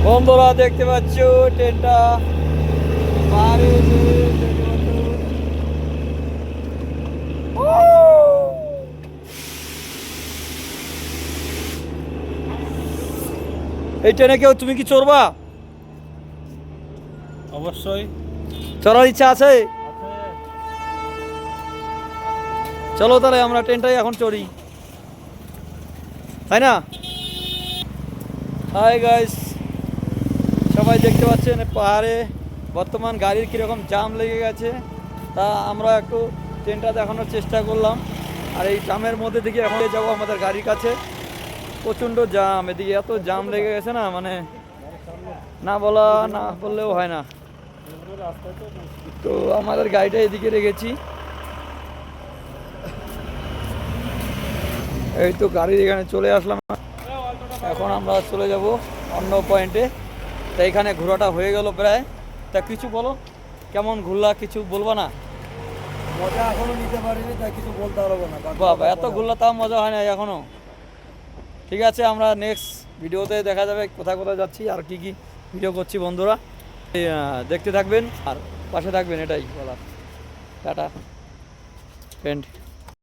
বন্ধুরা দেখতে পাচ্ছ ট্রেনটা পাহাড়ে এই ট্রেনে কেউ তুমি কি চড়বা? অবশ্যই চড়ার ইচ্ছা আছে? চলো তাহলে আমরা ট্রেনটাই এখন চড়ি, তাই না? হাই গাইস, সবাই দেখতে পাচ্ছেন পাহাড়ে বর্তমান গাড়ির কীরকম জাম লেগে গেছে। তা আমরা একটু ট্রেনটা দেখানোর চেষ্টা করলাম। আর এই জামের মধ্যে থেকে এখন যাবো আমাদের গাড়ির কাছে। প্রচণ্ড জাম, এদিকে এত জাম লেগে গেছে না, মানে না বললেও হয় না। তো আমাদের গাড়িটা এদিকে রেখেছি। এই তো গাড়ির এখানে চলে আসলাম। এখন আমরা চলে যাব অন্য পয়েন্টে। তা এখানে ঘোরাটা হয়ে গেল প্রায়। তা কিছু বলো, কেমন ঘুরলা? কিছু বলবা না? মজা এখনো নিতে পারিনি, তাই কিছু বলতে পারবো না। বাবা, এত ঘুরলা তাও মজা হয় না এখনো? ঠিক আছে, আমরা নেক্সট ভিডিওতে দেখা যাবে কোথায় কোথায় যাচ্ছি আর কি কি ভিডিও করছি। বন্ধুরা দেখতে থাকবেন আর পাশে থাকবেন, এটাই বলা। Tata friend.